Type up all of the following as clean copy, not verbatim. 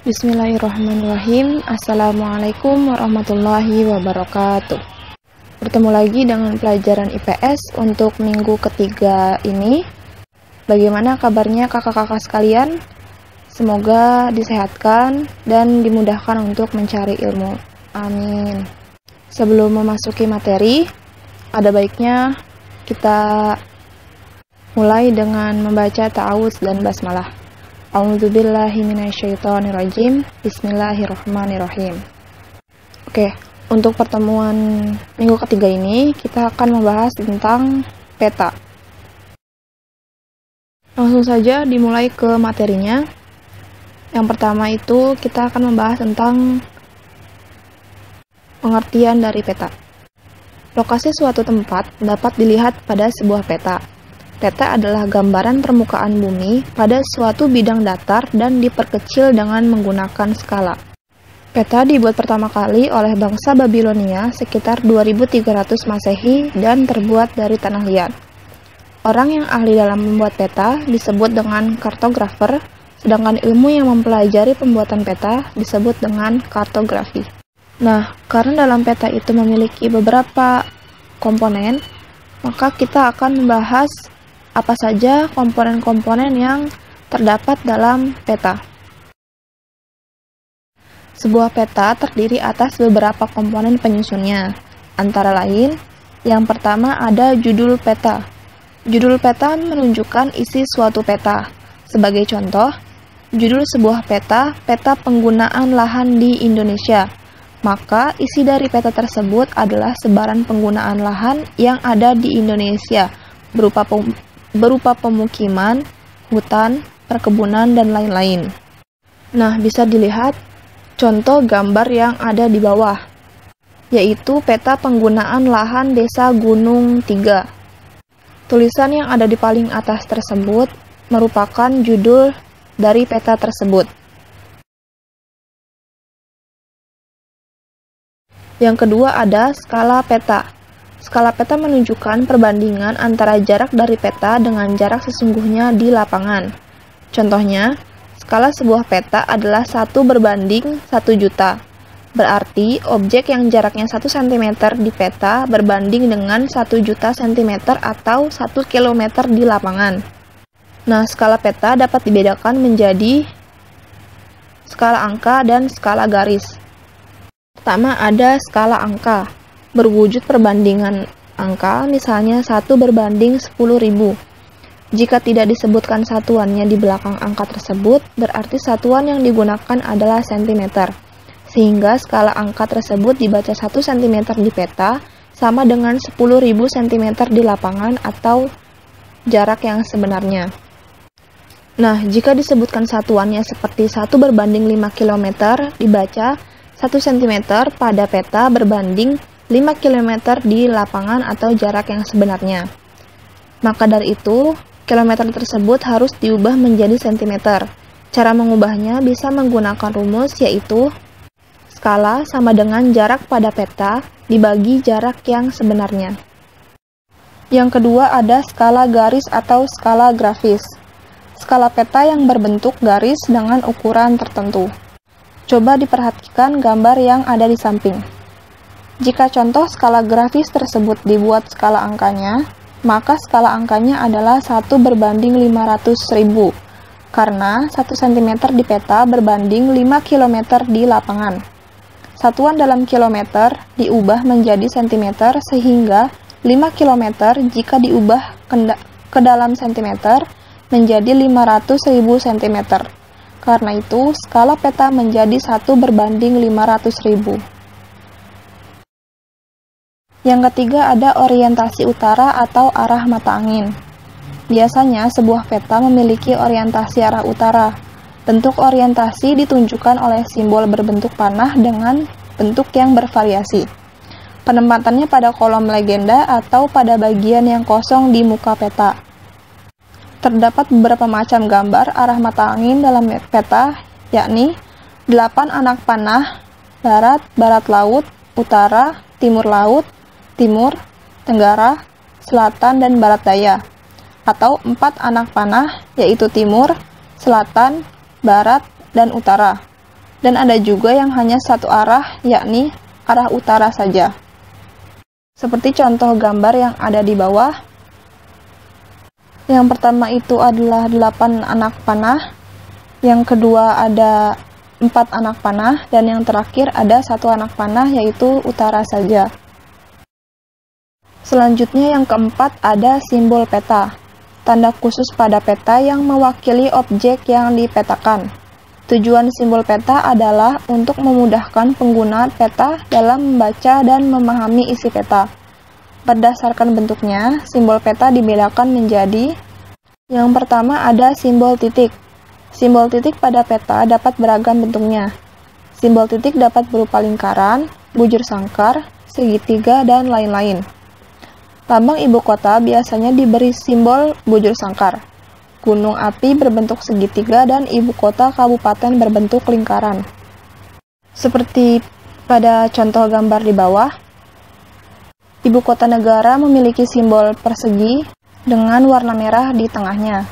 Bismillahirrahmanirrahim. Assalamualaikum warahmatullahi wabarakatuh. Bertemu lagi dengan pelajaran IPS untuk minggu ketiga ini. Bagaimana kabarnya kakak-kakak sekalian? Semoga disehatkan dan dimudahkan untuk mencari ilmu. Amin. Sebelum memasuki materi, ada baiknya kita mulai dengan membaca ta'awudz dan basmalah. A'udzubillahi minasyaitonirrajim. Bismillahirrahmanirrahim. Oke, untuk pertemuan minggu ketiga ini kita akan membahas tentang peta. Langsung saja dimulai ke materinya. Yang pertama itu kita akan membahas tentang pengertian dari peta. Lokasi suatu tempat dapat dilihat pada sebuah peta. Peta adalah gambaran permukaan bumi pada suatu bidang datar dan diperkecil dengan menggunakan skala. Peta dibuat pertama kali oleh bangsa Babilonia sekitar 2300 Masehi dan terbuat dari tanah liat. Orang yang ahli dalam membuat peta disebut dengan kartografer, sedangkan ilmu yang mempelajari pembuatan peta disebut dengan kartografi. Nah, karena dalam peta itu memiliki beberapa komponen, maka kita akan membahas apa saja komponen-komponen yang terdapat dalam peta. Sebuah peta terdiri atas beberapa komponen penyusunnya. Antara lain, yang pertama ada judul peta. Judul peta menunjukkan isi suatu peta. Sebagai contoh, judul sebuah peta, peta penggunaan lahan di Indonesia. Maka, isi dari peta tersebut adalah sebaran penggunaan lahan yang ada di Indonesia, berupa pemukiman, hutan, perkebunan, dan lain-lain. Nah, bisa dilihat contoh gambar yang ada di bawah, yaitu peta penggunaan lahan desa Gunung 3. Tulisan yang ada di paling atas tersebut merupakan judul dari peta tersebut. Yang kedua ada skala peta. Skala peta menunjukkan perbandingan antara jarak dari peta dengan jarak sesungguhnya di lapangan. Contohnya, skala sebuah peta adalah 1/1.000.000. Berarti, objek yang jaraknya 1 cm di peta berbanding dengan 1.000.000 cm atau 1 km di lapangan. Nah, skala peta dapat dibedakan menjadi skala angka dan skala garis. Pertama ada skala angka. Berwujud perbandingan angka, misalnya 1/10.000. Jika tidak disebutkan satuannya di belakang angka tersebut, berarti satuan yang digunakan adalah cm. Sehingga skala angka tersebut dibaca 1 cm di peta sama dengan 10.000 cm di lapangan atau jarak yang sebenarnya. Nah, jika disebutkan satuannya seperti 1/5 km, dibaca 1 cm pada peta berbanding 5 km di lapangan atau jarak yang sebenarnya. Maka dari itu, kilometer tersebut harus diubah menjadi cm. Cara mengubahnya bisa menggunakan rumus, yaitu skala sama dengan jarak pada peta dibagi jarak yang sebenarnya. Yang kedua ada skala garis atau skala grafis. Skala peta yang berbentuk garis dengan ukuran tertentu. Coba diperhatikan gambar yang ada di samping. Jika contoh skala grafis tersebut dibuat skala angkanya, maka skala angkanya adalah 1/500.000, karena 1 cm di peta berbanding 5 km di lapangan. Satuan dalam kilometer diubah menjadi cm sehingga 5 km jika diubah ke dalam cm menjadi 500.000 cm. Karena itu, skala peta menjadi 1/500.000. Yang ketiga ada orientasi utara atau arah mata angin. Biasanya sebuah peta memiliki orientasi arah utara. Bentuk orientasi ditunjukkan oleh simbol berbentuk panah dengan bentuk yang bervariasi. Penempatannya pada kolom legenda atau pada bagian yang kosong di muka peta. Terdapat beberapa macam gambar arah mata angin dalam peta, yakni 8 anak panah, barat, barat laut, utara, timur laut, timur, tenggara, selatan, dan barat daya. Atau 4 anak panah, yaitu timur, selatan, barat, dan utara. dan ada juga yang hanya satu arah, yakni arah utara saja. Seperti contoh gambar yang ada di bawah. Yang pertama itu adalah 8 anak panah, yang kedua ada 4 anak panah, dan yang terakhir ada 1 anak panah, yaitu utara saja. Selanjutnya yang keempat ada simbol peta, tanda khusus pada peta yang mewakili objek yang dipetakan. Tujuan simbol peta adalah untuk memudahkan pengguna peta dalam membaca dan memahami isi peta. Berdasarkan bentuknya, simbol peta dibedakan menjadi: yang pertama ada simbol titik. Simbol titik pada peta dapat beragam bentuknya. Simbol titik dapat berupa lingkaran, bujur sangkar, segitiga, dan lain-lain. Lambang ibu kota biasanya diberi simbol bujur sangkar. Gunung api berbentuk segitiga dan ibu kota kabupaten berbentuk lingkaran. Seperti pada contoh gambar di bawah, ibu kota negara memiliki simbol persegi dengan warna merah di tengahnya.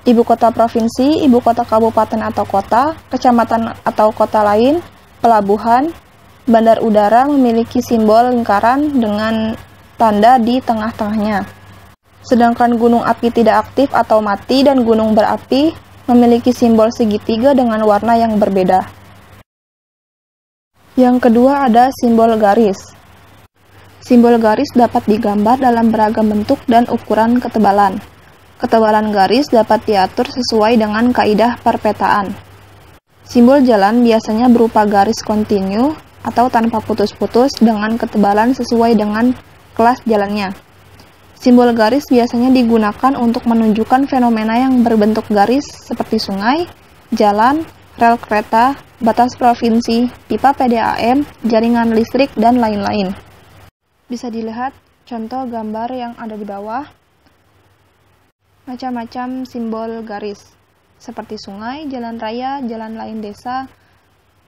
Ibu kota provinsi, ibu kota kabupaten atau kota, kecamatan atau kota lain, pelabuhan, bandar udara memiliki simbol lingkaran dengan tanda di tengah-tengahnya. Sedangkan gunung api tidak aktif atau mati dan gunung berapi memiliki simbol segitiga dengan warna yang berbeda. Yang kedua ada simbol garis. Simbol garis dapat digambar dalam beragam bentuk dan ukuran ketebalan. Ketebalan garis dapat diatur sesuai dengan kaidah perpetaan. Simbol jalan biasanya berupa garis kontinu atau tanpa putus-putus dengan ketebalan sesuai dengan kelas jalannya. Simbol garis biasanya digunakan untuk menunjukkan fenomena yang berbentuk garis seperti sungai, jalan, rel kereta, batas provinsi, pipa PDAM, jaringan listrik, dan lain-lain. Bisa dilihat contoh gambar yang ada di bawah. Macam-macam simbol garis, seperti sungai, jalan raya, jalan lain desa,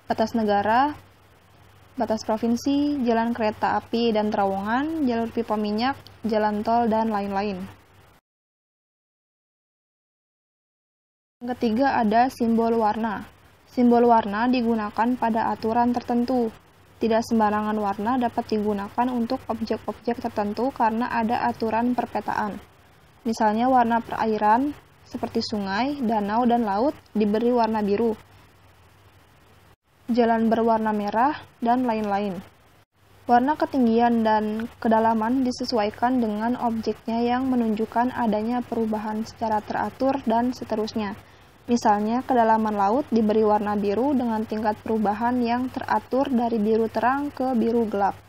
batas negara, batas provinsi, jalan kereta api dan terowongan, jalur pipa minyak, jalan tol, dan lain-lain. Yang ketiga ada simbol warna. Simbol warna digunakan pada aturan tertentu. Tidak sembarangan warna dapat digunakan untuk objek-objek tertentu karena ada aturan perpetaan. Misalnya warna perairan, seperti sungai, danau, dan laut, diberi warna biru. Jalan berwarna merah, dan lain-lain. Warna ketinggian dan kedalaman disesuaikan dengan objeknya yang menunjukkan adanya perubahan secara teratur dan seterusnya. Misalnya, kedalaman laut diberi warna biru dengan tingkat perubahan yang teratur dari biru terang ke biru gelap.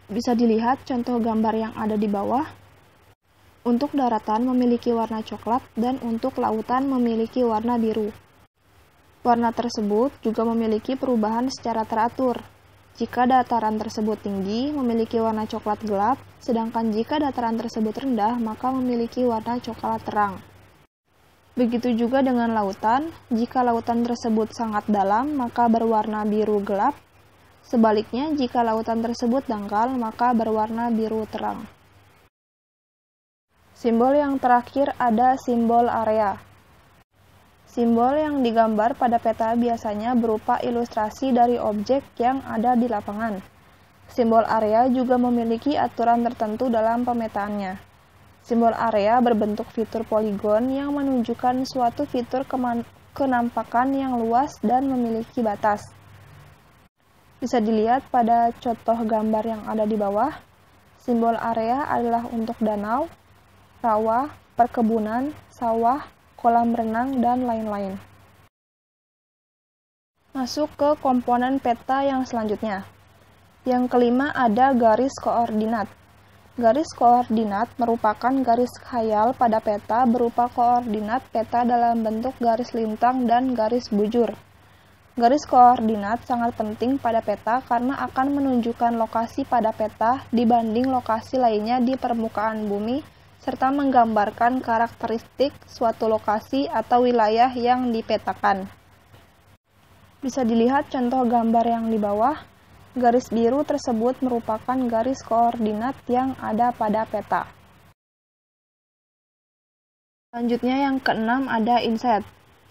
Bisa dilihat contoh gambar yang ada di bawah. Untuk daratan memiliki warna coklat dan untuk lautan memiliki warna biru. Warna tersebut juga memiliki perubahan secara teratur. Jika dataran tersebut tinggi, memiliki warna coklat gelap, sedangkan jika dataran tersebut rendah, maka memiliki warna coklat terang. Begitu juga dengan lautan, jika lautan tersebut sangat dalam, maka berwarna biru gelap. Sebaliknya, jika lautan tersebut dangkal, maka berwarna biru terang. Simbol yang terakhir ada simbol area. Simbol yang digambar pada peta biasanya berupa ilustrasi dari objek yang ada di lapangan. Simbol area juga memiliki aturan tertentu dalam pemetaannya. Simbol area berbentuk fitur poligon yang menunjukkan suatu fitur kenampakan yang luas dan memiliki batas. Bisa dilihat pada contoh gambar yang ada di bawah. Simbol area adalah untuk danau, rawa, perkebunan, sawah, kolam renang, dan lain-lain. Masuk ke komponen peta yang selanjutnya. Yang kelima ada garis koordinat. Garis koordinat merupakan garis khayal pada peta berupa koordinat peta dalam bentuk garis lintang dan garis bujur. Garis koordinat sangat penting pada peta karena akan menunjukkan lokasi pada peta dibanding lokasi lainnya di permukaan bumi, serta menggambarkan karakteristik suatu lokasi atau wilayah yang dipetakan. Bisa dilihat contoh gambar yang di bawah. Garis biru tersebut merupakan garis koordinat yang ada pada peta. Selanjutnya yang keenam ada inset.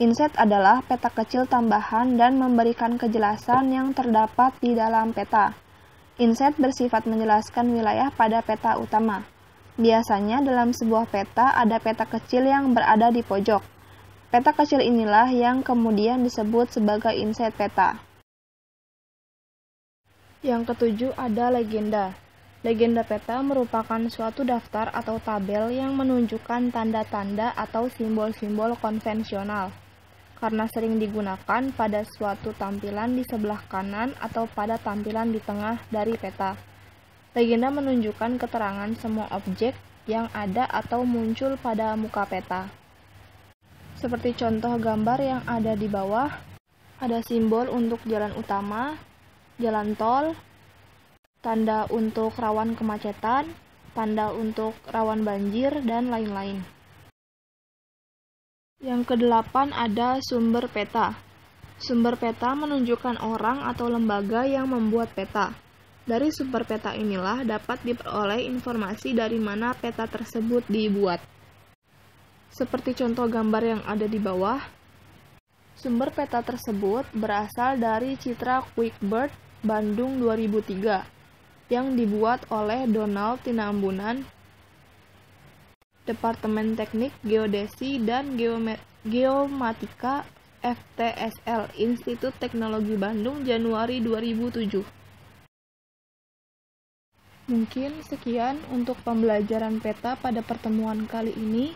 Inset adalah peta kecil tambahan dan memberikan kejelasan yang terdapat di dalam peta. Inset bersifat menjelaskan wilayah pada peta utama. Biasanya dalam sebuah peta ada peta kecil yang berada di pojok. Peta kecil inilah yang kemudian disebut sebagai inset peta. Yang ketujuh ada legenda. Legenda peta merupakan suatu daftar atau tabel yang menunjukkan tanda-tanda atau simbol-simbol konvensional, karena sering digunakan pada suatu tampilan di sebelah kanan atau pada tampilan di tengah dari peta. Legenda menunjukkan keterangan semua objek yang ada atau muncul pada muka peta. Seperti contoh gambar yang ada di bawah, ada simbol untuk jalan utama, jalan tol, tanda untuk rawan kemacetan, tanda untuk rawan banjir, dan lain-lain. Yang kedelapan ada sumber peta. Sumber peta menunjukkan orang atau lembaga yang membuat peta. Dari sumber peta inilah dapat diperoleh informasi dari mana peta tersebut dibuat. Seperti contoh gambar yang ada di bawah, sumber peta tersebut berasal dari Citra QuickBird Bandung 2003 yang dibuat oleh Donald Tinambunan, Departemen Teknik Geodesi dan Geomatika FTSL, Institut Teknologi Bandung, Januari 2007. Mungkin sekian untuk pembelajaran peta pada pertemuan kali ini.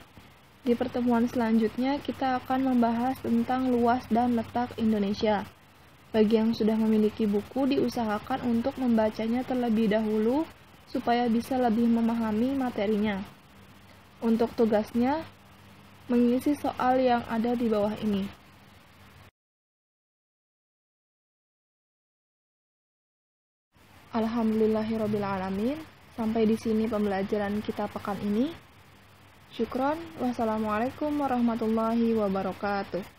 Di pertemuan selanjutnya kita akan membahas tentang luas dan letak Indonesia. Bagi yang sudah memiliki buku, diusahakan untuk membacanya terlebih dahulu supaya bisa lebih memahami materinya. Untuk tugasnya, mengisi soal yang ada di bawah ini. Alhamdulillahirrabbilalamin. Sampai di sini pembelajaran kita pekan ini. Syukron. Wassalamualaikum warahmatullahi wabarakatuh.